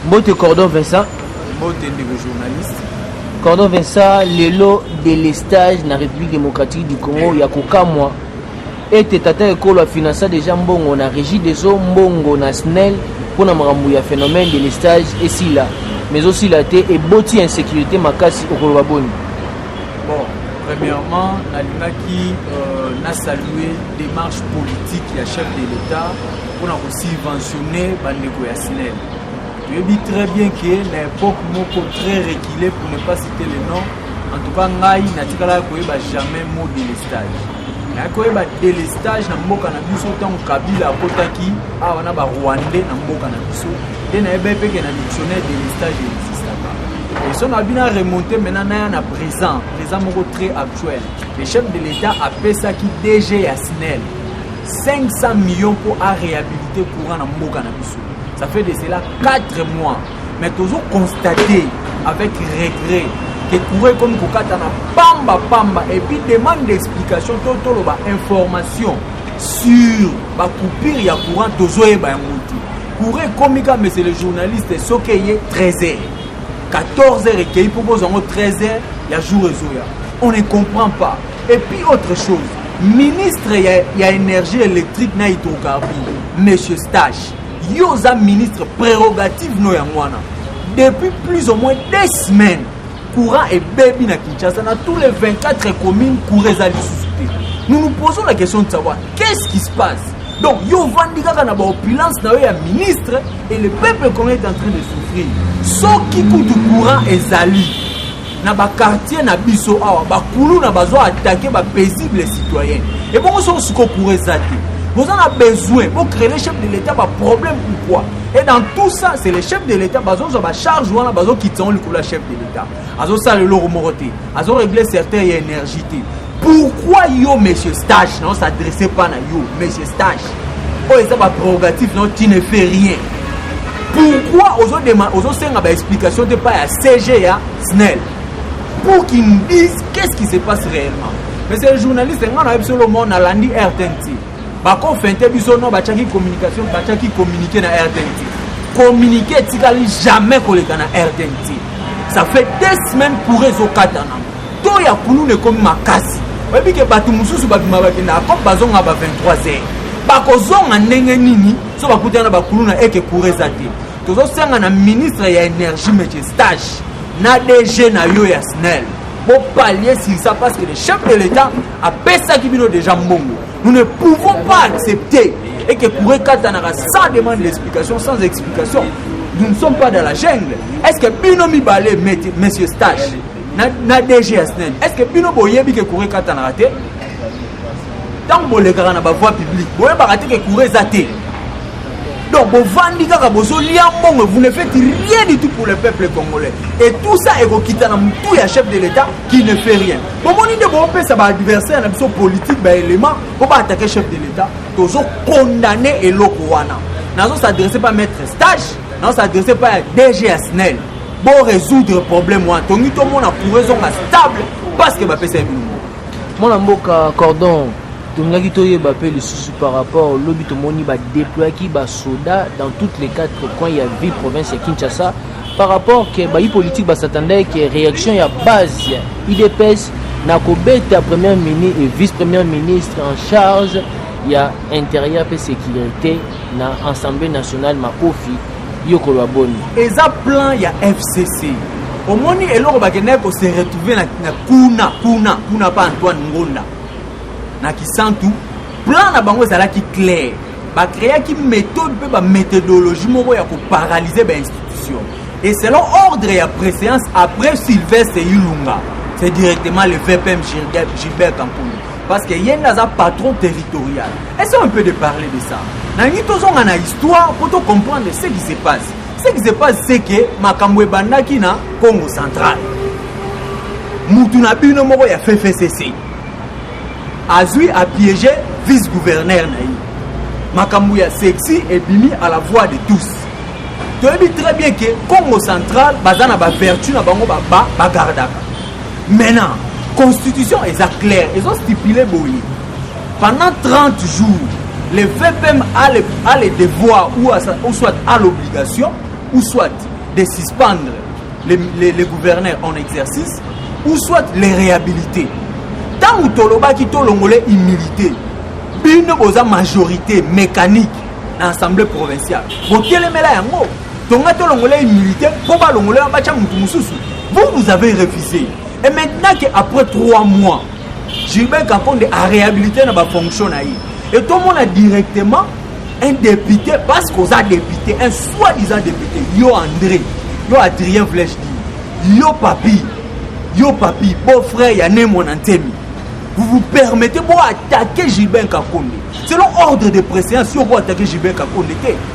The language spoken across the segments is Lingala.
Mbote Cordon Vincent. Mbote ndeko journaliste. Cordon Vincent, l'élo de l'estage na République démocratique du Congo ya kokamwa ete tata ekolo finança déjà mbongo na régie des eaux mbongo na SNEL pour na makambo ya phénomène de l'estage esila mais aussi la té et boti insécurité makasi okolo baboni. Bon, premièrement, nalingaki na saluer démarche politique ya chef de l'État pour na subventionner bandeko ya SNEL. Je dis très bien que l'époque moko très reculée pour ne pas citer le nom. En tout cas, ngai natikala koyeba jamais mot délestage. Na koyeba délestage na mboka na biso tant Kabila akotaki awa na ba Rwandais na mboka na biso. Et na ebe pe que na dictionnaire délestage n'existe pas. Et son a bien remonté maintenant na présent moko très actuel. Le chef de l'État a fait ça qui DG ya SNEL 500 millions pour réhabiliter courant na mboka na biso. Ça fait de cela 4 mois. Mais toujours constaté avec regret que courir comme Kokata na pamba et puis demande d'explication tout information sur la coupure ya courant toujours et ba mouti. Courir comme monsieur le journaliste sokeye 13h. 14h et qui propose en 13h, il y a jour et zoya. On ne comprend pas. Et puis autre chose, ministre il y a énergie électrique na hydrocarbures, monsieur Stache. Yoza ministre prérogative no ya mwana. Depuis plus ou moins 2 semaines, courant et baby na Kinshasa, dans tous les 24 communes, courant est suscité. Nous nous posons la question de savoir qu'est-ce qui se passe. Donc, yo vandika na ba opulence na ya ministre et le peuple qu'on est en train de souffrir. So qui coûte courant ezali na ba quartier na biso awa ba kulu na bazo attaquer ba paisible citoyen. Et bon so siko courant zati. Vous en avez besoin pour créer le chef de l'État, pas problème pourquoi. Et dans tout ça, c'est le chef de l'État, qui va charge ou qui tient le chef de l'État. Azo ça le loro moroté, azo régler certaines énergies. Pourquoi yo monsieur Stache non s'adressez pas à yo monsieur Stache. Oh ça pas prérogative non tu ne fais rien. Pourquoi ozo senga ba explication de pas à CG à SNEL pour qu'ils nous disent qu'est-ce qui se passe réellement. Mais c'est le journaliste on a absolument na landi RTNT. Bako fente biso no bachaki communication bachaki communiquer na RTNT. Communiquer tikali jamais koleka na RTNT. Ça fait 2 semaines pour réseau katana. To ya kulu ne comme makasi. Webi ke batu mususu babima bakenda ko bazonga ba 23h. Bako zonga ndenge nini so bakutana bakulu na eke kurezate. Tozo senga na ministre ya énergie monsieur Stage na DG na yo ya SNEL. Pour pallier sur ça parce que le chef de l'État a payé qui bino déjà mbongo. Nous ne pouvons pas accepter et que pour Katanara sans demande d'explication, sans explication, nous ne sommes pas dans la jungle. Est-ce que Bino Mibale, monsieur Stache, na DG SNEL, est-ce que Bino Boyebi que Kouré Katanara te? Tant que les gars na ba voie publique, boye barate que Kouré zate. Donc, vous ne faites rien du tout pour le peuple congolais. Et tout ça est quitte à tout le chef de l'État qui ne fait rien. Bon, on dit que ça va adversaire à politique, élément, pour pas attaquer le chef de l'État, toujours condamner et l'Okouana. Nous s'adresser pas à Maître Stage, nous s'adresser pas à DG SNEL. Pour résoudre le problème, tout le monde a pour raison stable parce que va passer un mon amboka cordon. Tumnaki toye bapé le souci par rapport au lobby tomoni ba déployer qui ba soda dans toutes les 4 coins ya ville province ya Kinshasa par rapport que ba politique ba s'attendait que réaction ya base IDPS na ko beta premier ministre et vice-premier ministre en charge ya intérieur et sécurité na Assemblée nationale Makofi yoko la bonne et ça plan ya FCC au moni eloko ba kene ko se retrouver na kuna pas Antoine Ngonda na kisantu plan na bango ezala ki clair ba créer ki méthode pe ba méthodologie moko ya ko paralyser ba institution et selon ordre et préséance après Sylvestre Yulunga c'est directement le VPM Gilbert Kampouni parce que yé naza patron territorial. Est-ce qu'on peut de parler de ça na ngi tozonga na histoire pour to comprendre ce qui se passe. Ce qui se passe c'est que makambo ebandaki na Congo central mutu na bino moko ya FFCC Azui a piégé vice-gouverneur naï. Makamouya sexy et bimi à la voix de tous. Tu as dit très bien que Congo central, bazana ba vertu na bango ba gardaka. Maintenant, constitution est claire, ils ont stipulé boyi. Pendant 30 jours, le VPM a le devoir ou soit à l'obligation ou soit de suspendre les gouverneurs en exercice, ou soit les réhabiliter. Tant que toloba qui tolongolais immunité, bino boza majorité mécanique dans l'Assemblée provinciale. Vous télémela yango, tonga tolongolais immunité, pour ba longolais abacha mutususu. Vous avez refusé. Et maintenant qu'après 3 mois, Gilbert Kakonde a réhabilité dans la fonction. Et tout le monde a directement un député, parce qu'on a député, un soi-disant député, Yo André, Yo Adrien Flèche dit, Yo Papi, beau frère, Yanné mon antemi. Vous vous permettez pour attaquer Gilbert Kakonde. Selon ordre de préséance, si on veut attaquer Gilbert Kakonde,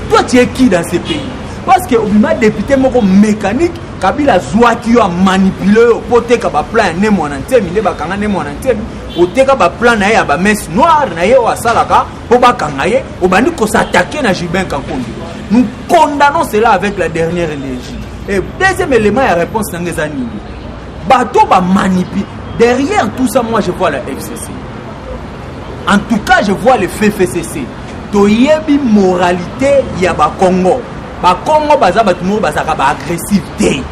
toi tu es qui dans ce pays? Parce que le député mécanique, Kabila Zoua qui a manipulé au poté ka ba plan né mon antemi, ne ba kanga né mon antemi, au té ka ba plan na ya ba messe noire na ye wa salaka pour ba kanga ye, au bandi ko s'attaquer na Gilbert Kakonde. Nous condamnons cela avec la dernière énergie. Et deuxième élément la réponse dans les années. Bateau ba manipule. Derrière tout ça, moi je vois la FCC. En tout cas, je vois le FCC. Toyebi moralité ya ba Congo. Ba Congo baza batumo baza ba agressivité.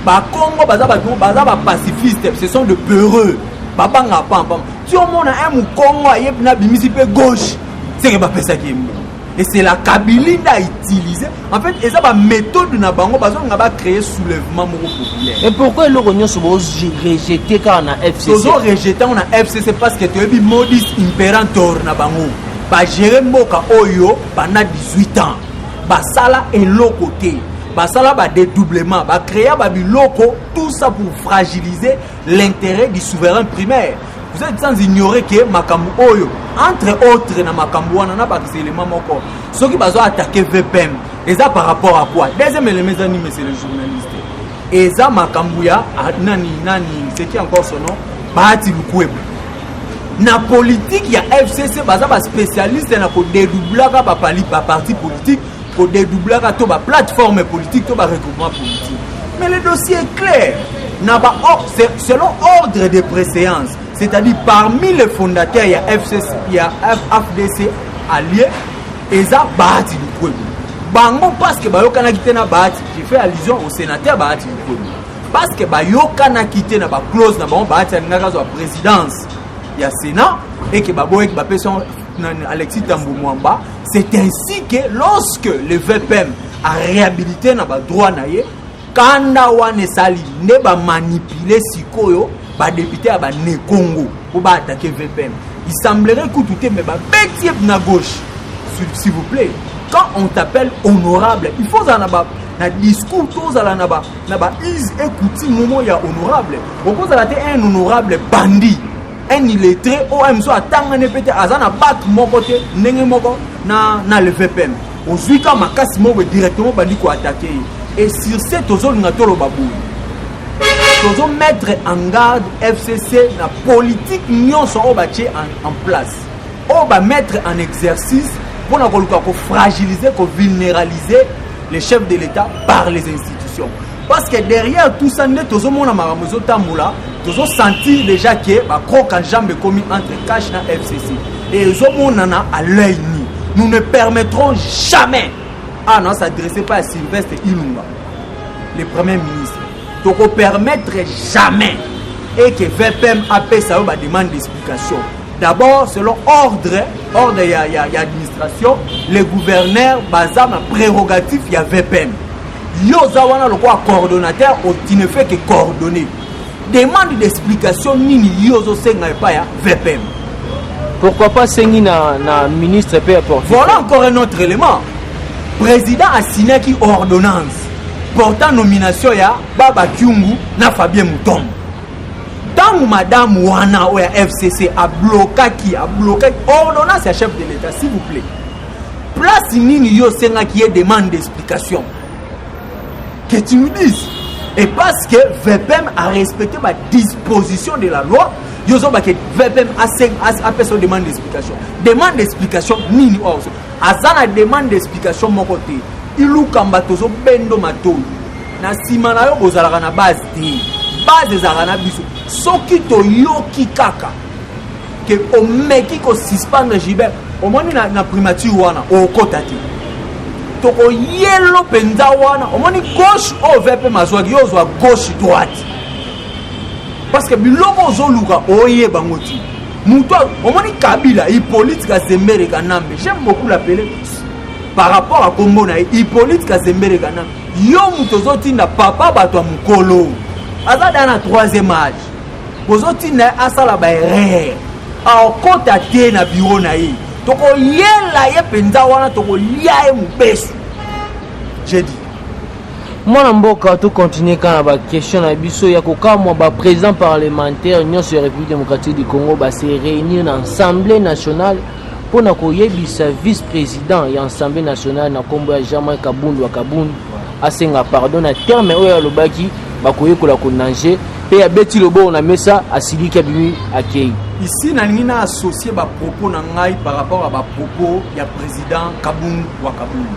Ba Congo baza batumo baza ba pacifiste, ce sont de peureux. Papa nga pam. Si on mona un Congo ayeb na bimisi pe gauche, c'est que ba pesa ki. Et c'est la Kabylie qui a utilisé. En fait, et ça va méthode na bango parce qu'on va créer soulèvement populaire. Et pourquoi le Rognon se rejeté quand on a FCC? Ils ont rejeté on a FCC parce que tu as vu modus imperator na bango. Ba gérer moka oyo pendant 18 ans. Ba sala et l'autre côté. Ba sala ba dédoublement, ba créer ba biloko, tout ça pour fragiliser l'intérêt du souverain primaire. Vous êtes sans ignorer que Makambu Oyo, entre autres, na Makambu, on a pas que c'est élément moko. Ceux qui ont attaqué VPM, et ça par rapport à quoi? Deuxième élément, c'est le journaliste. Et ça, Makambuya, nani, c'est qui encore son nom? Bahati Lukwebo. Na politique, il y a FCC, baza ba spécialiste, na ko dédoublaga ba parti politique, ko dédoublaga to ba plateforme politique, to ba regroupement politique. Mais le dossier est clair. Selon ordre de préséance. C'est-à-dire parmi les fondateurs, il y a FCC, il y a FDC allié, et ça, Bahati Lukwebo. Bango, parce que Bayokana quitté na Bahati, j'ai fait allusion au sénateur Bahati Lukwebo. Parce que Bayokana quitté na clause na Bahati Nagazo à présidence, il y a Sénat, et que Baboye qui appelle son Alexis Tambou Mwamba. C'est ainsi que lorsque le VPM a réhabilité na droit naye, Kanda wane sali ne ba manipuler sikoyo ba député ba ne Congo pour ba attaquer VPM. Il semblerait que tout est mais ba bêtier na gauche. S'il vous plaît, quand on t'appelle honorable, il faut na discours tous ala na ba is écouter moment ya honorable. Beaucoup ça un honorable bandit, un illettré ou un so atanga ne pété azana bat mon côté ndenge moko na le VPM. Aujourd'hui quand makasi mo directement bandit ko attaquer. Et sur cette zone, nous devons mettre en garde FCC, la politique, nous sommes en place. On va mettre en exercice pour fragiliser, pour vulnéraliser les chefs de l'État par les institutions. Parce que derrière tout ça, nous devons sentir déjà que le croc en jambe est commis entre cash et FCC. Et nous sommes à l'œil nu. Nous ne permettrons jamais. Ah non, ça ne s'adressait pas à Sylvestre Ilunga, le Premier ministre. Donc on ne permettrait jamais et que VPM appelle ça une demande d'explication. D'abord, selon ordre il y a administration, les gouverneurs basent ma prérogative, il y a VPM. Yo zawana le quoi coordonnateur, tu ne fais que coordonner. Demande d'explication, nini yo zo senga pas ya VPM. Pourquoi pas sengi na ministre peut apporter? Voilà encore un autre élément. Président a signé qui ordonnance portant nomination ya Baba Kyungu na Fabien Mutombo. Tant madame Wana ou FCC a bloqué ordonnance à chef de l'État, s'il vous plaît. Place nini yo senga qui est demande d'explication. Que tu nous dises. Et parce que VPM a respecté ma disposition de la loi, yo zo ba que VPM a fait son demande d'explication. Demande d'explication nini ozo. Azana demande d'explication mon côté. Ilu kamba tozo bendo mato. Na sima na yo bozalaka na base te. Base ezalaka na biso. Soki to yoki kaka. Que omeki ko suspendre Gilbert. Omoni na primature wana okota te. toko yelo penza wana omoni gauche o vepe mazwaki yo zwa gauche droite parce que biloko ozoluka oye bangoti muto omoni Kabila Hippolyte Kazembere Kanambe j'aime beaucoup l'appeler par rapport à Kombo na Hippolyte Kazembere Kanambe yo muto zotinda papa bato mukolo aza dans 3e âge bozotinda asala ba erreur a okota te na bureau na ye toko yela ye penza wana toko lia ye mubesu j'ai dit Moi, mboka to continuer quand la question na biso ya kokamwa ba président parlementaire Union sur République démocratique du Congo ba se réunir dans l'Assemblée nationale pour na koyebisa vice-président ya Assemblée nationale na kombo ya Jean-Marc Kabundu wa Kabundu asenga pardon na terme oyo lobaki ba koyekola ko nanger pe ya beti lobo na mesa asilika bimi akei. Ici nalingi na associer ba propos na ngai par rapport à ba propos ya président Kabundu wa Kabundu.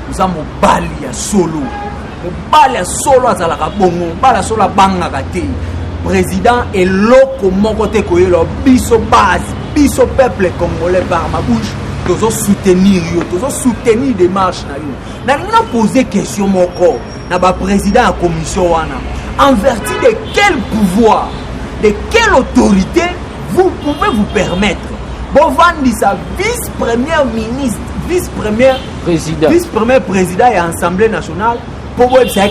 Nous avons bali ya solo. Mobali ya solo azalaka bongo mobali ya solo abangaka te président eloko moko te koyelo biso base biso peuple congolais par ma bouche tozo soutenir yo tozo soutenir démarche na yo nalingi na poser question moko na ba président ya commission wana en vertu de quel pouvoir de quelle autorité vous pouvez vous permettre bovandisa vice-premier ministre vice-premier président et assemblée nationale pour vous dire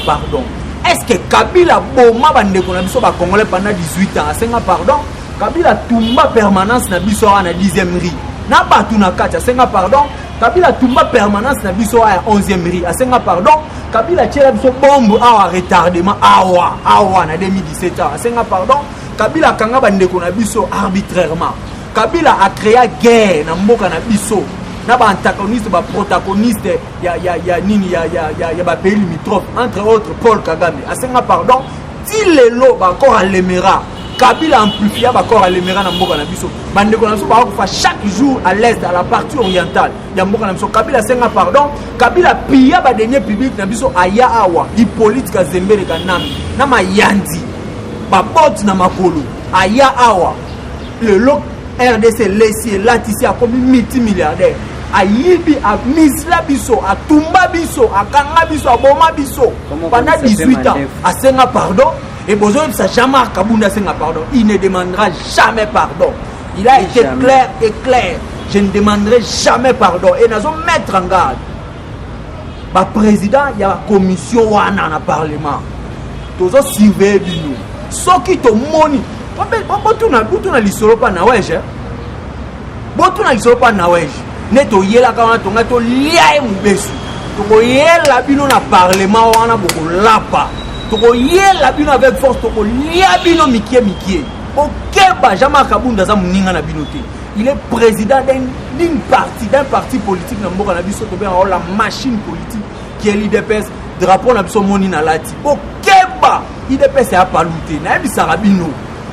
pardon. Est-ce que Kabila Boma bandeko na biso ba Congolais pendant 18 ans asenga pardon? Kabila tumba permanence na biso na 10e ri. Na batu na kati asenga pardon. Kabila tumba permanence na biso na 11e ri asenga pardon. Kabila tchela biso bombe awa retardement awa na 2017 ans asenga pardon. Kabila kanga bandeko na biso arbitrairement. Kabila a créé guerre na mboka na biso. Na ba antagoniste ba protagoniste ya ba pays limitrophe entre autres Paul Kagame asenga pardon ti lelo ba encore alemera Kabila amplifia ba encore alemera na mboka na biso bandeko na biso ba ko fa chaque jour à l'est à la partie orientale ya mboka na biso Kabila asenga pardon Kabila pia ba denier public na biso aya awa Hippolyte Kazembere Kanambe na mayandi ba bot na makolo aya awa lelo RDC laissé là ici a comme multimilliardaire ayibi a misla biso a tumba biso a kanga biso a boma biso pendant 18 ans a senga pardon et besoin de sa Jean-Marc Kabunda senga pardon il ne demandera jamais pardon il a été clair et clair je ne demanderai jamais pardon et nous allons mettre en garde ba président il y a la commission wana na parlement tous surveiller bino soki to moni botuna lisolo pa na weje botuna lisolo pa na weje neto yela kana tonga to lia mubesu to yela bino na parlement wana boko lapa to yela bino avec force to lia bino mikie okeba Jean-Marc Kabunda za muninga na bino te il est président d'un parti politique na mboka na biso to bien la machine politique qui est l'IDPS drapeau na biso moni na lati okeba IDPS ya paluté na bisara bino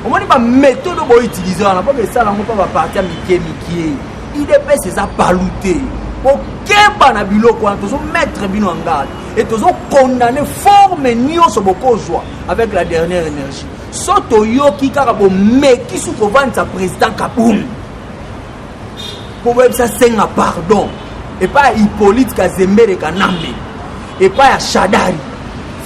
omoni ba méthode bo utiliser na pas que ça la mo pas parti mikie IDPS c'est ça paluté okeba na biloko na tozo mettre bino en garde et tozo condamner forme nyonso bokozwa avec la dernière énergie soto yoki kaka bo meki su ko vanta président Kabunda pour même ça senga pardon et pas Hippolyte Kazembere Kanambe et pas à Shadari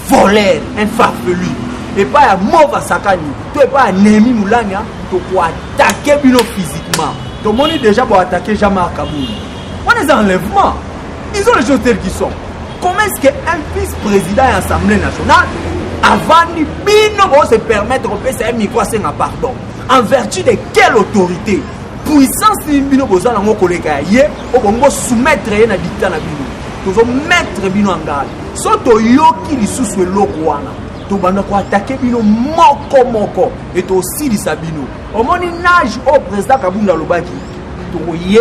voleur infarfelu et pas à Mova Sakani to et pas à Nemi Moulania to pour attaquer bino physiquement to moni déjà pour attaquer Jean-Marc Kabunda on est enlèvement ils ont les choses telles qu'ils sont comment est-ce qu'un vice-président à l'Assemblée nationale avant ni bino vont se permettre de faire un micro senga pardon en vertu de quelle autorité puissance ni bino boza na ngoko leka ye o bongo soumettre ye na dictat na bino tozo mettre bino en garde soto yoki lisusu eloko wana to banda ko attaquer bino moko et to aussi di sabino o moni nage au président Kabunda lobaki to ye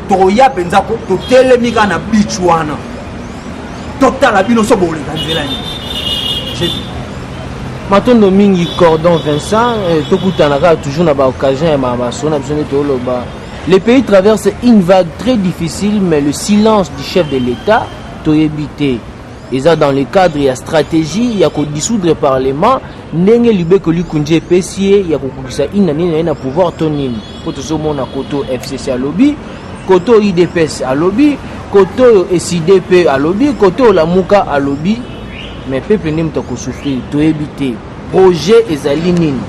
to ya penza ko to telemika na beach wana total bino so bole kanzela ni j'ai dit Matondo mingi cordon Vincent tokutanaka toujours na ba occasion ya masona bisone to loba le pays traverse une vague très difficile mais le silence du chef de l'État to éviter et ça dans le cadre ya stratégie ya ko dissoudre le parlement ndenge libeko likunje pesier ya ko kukisa inani na pouvoir tonini poto zo mona koto FCC à lobby koto IDPS à lobby côté SDP à lobby, côté Lamuka à lobby, mais peuple n'aime pas souffrir, to éviter. Projet ezali nini?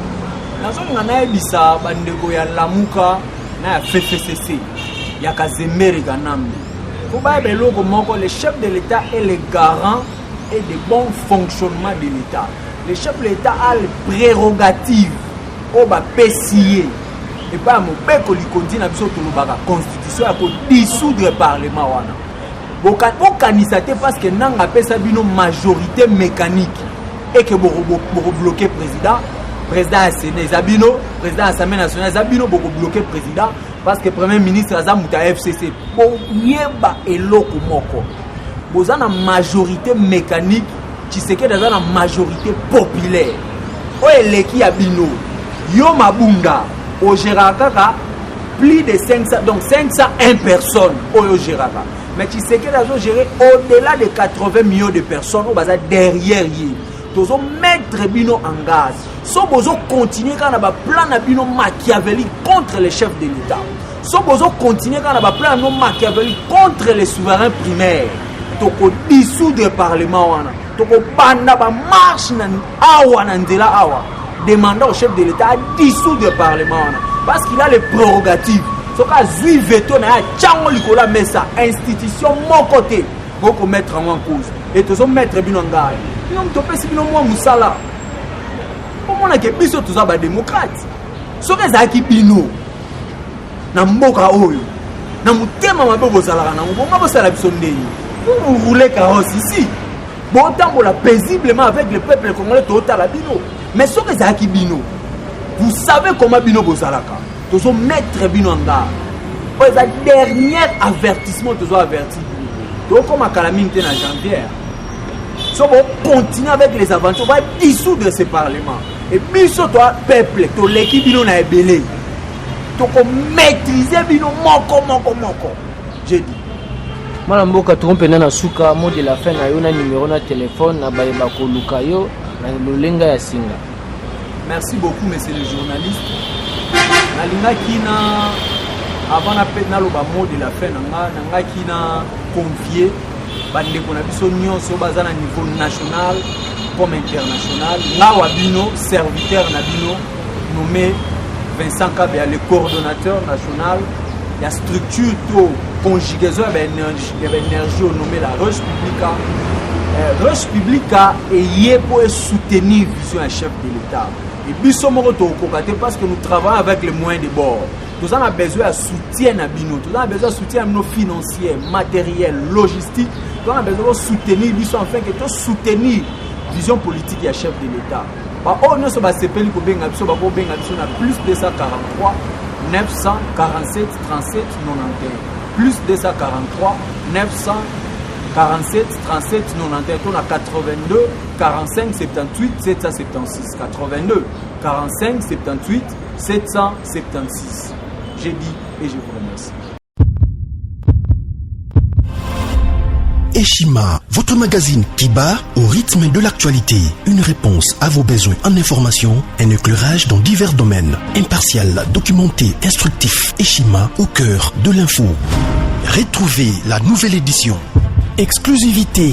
Nazonga na ebisa bandeko ya Lamuka na ya FFCC ya Kazemere Kanambe. Faut pas beloko moko le chef de l'État est le garant et de bon fonctionnement de l'État. Le chef de l'État a les prérogatives au ba PCA et pas mon beko li kondi na biso tolobaka constitution ya ko dissoudre parlement wana. Bokanisate parce que nanga pesa bino majorité mécanique et que boko bloquer président à Sénat Zabino, président de l'Assemblée nationale Zabino boko bloquer président parce que premier ministre Azamuta FCC bon yeba eloko moko. Bozana majorité mécanique, Tshisekedi dans la majorité populaire. O eleki abino yo mabunda au Géraka plus de 500 donc 501 personnes au Géraka. Mais Tshisekedi a géré au-delà de 80 millions de personnes au bazar derrière lui. Tozo mettre bino en gaz. So bozo continuer quand on a plan na bino machiavélique contre les chefs de l'État. So bozo continuer quand on a plan no machiavélique contre les souverains primaires. Toko dissoudre le parlement wana. Toko banda ba marche na awa na ndela awa. Demandant au chef de l'État à dissoudre le parlement wana parce qu'il a les prérogatives. So ka zui veto na ya chango likola mesa institution mon côté pour mettre en cause et tozo mettre bino ngai. Nous topesi bino mwa musala. Omona ke biso toza ba démocrate. So ka zaki bino na mboka oyo. Na mutema mabe bozalaka na mbongo bosala biso ndeni. Vous roulez carrosse ici. Bon temps la paisiblement avec le peuple congolais total à bino. Mais ce que zaki bino. Vous savez comment bino bozalaka. Tozo mettre bino en garde. Pour le dernier avertissement tozo averti. Donc comme à Calamine en janvier. Si on continue avec les aventures, on va dissoudre ce parlement. Et puis, sur toi, peuple, ton l'équipe, bino na ebélé. Donc, maîtriser bino moko. J'ai dit. Mala mboka trompe na suka mot de la fin na yo na numéro na téléphone na bayeba ko lukayo na lolenga ya singa. Merci beaucoup monsieur le journaliste. Na linga kina avant na pet na loba mot de la fin na kina confier bandeko na biso nyonso baza na niveau national comme international na wabino serviteur na bino nommé Vincent Kabea le coordonnateur national la structure to conjugaison d'énergie nommé la Rush Publica. Rush Publica est pour soutenir la vision du chef de l'État. Et puis, nous sommes parce que nous travaillons avec les moyens de bord. Nous avons besoin de soutien à Bino. Nous avons besoin de soutien financier, matériel, logistique. Nous avons besoin de soutenir Bino afin que nous soutenir la vision politique du chef de l'État. Oh, nous sommes plus de 243 947 37 91 plus 243 947 37 91 on a 82 45 78 776 82 45 78 776. J'ai dit et je vous remercie. Eshima, votre magazine qui bat au rythme de l'actualité. Une réponse à vos besoins en information, un éclairage dans divers domaines. Impartial, documenté, instructif. Eshima au cœur de l'info. Retrouvez la nouvelle édition. Exclusivité.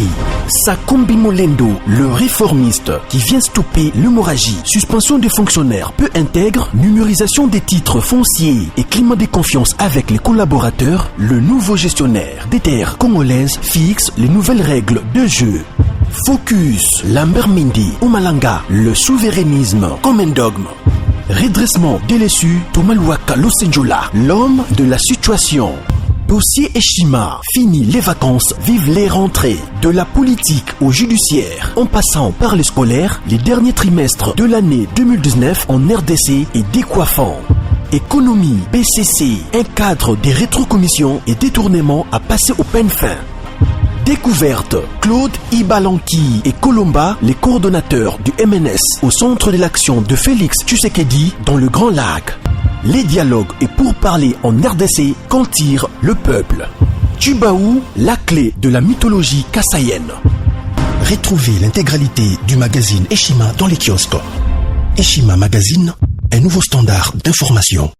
Sakombi Molendo, le réformiste qui vient stopper l'hémorragie, suspension des fonctionnaires peu intègre, numérisation des titres fonciers et climat de confiance avec les collaborateurs, le nouveau gestionnaire des terres congolaises fixe les nouvelles règles de jeu. Focus, Lambert Mindi, Omalanga, le souverainisme comme un dogme. Redressement délaissé, Tomaluaka Losenjola, l'homme de la situation. Dossier Eshima, fini les vacances, vive les rentrées. De la politique au judiciaire, en passant par les scolaires, les derniers trimestres de l'année 2019 en RDC est décoiffant. Économie, BCC, un cadre des rétrocommissions et détournements à passer au peine fin. Découverte, Claude Ibalanki et Colomba, les coordonnateurs du MNS au centre de l'action de Félix Tshisekedi dans le Grand Lac. Les dialogues et pourparlers en RDC qu'en tire le peuple. Tubaou, la clé de la mythologie kassaïenne. Retrouvez l'intégralité du magazine Eshima dans les kiosques. Eshima Magazine, un nouveau standard d'information.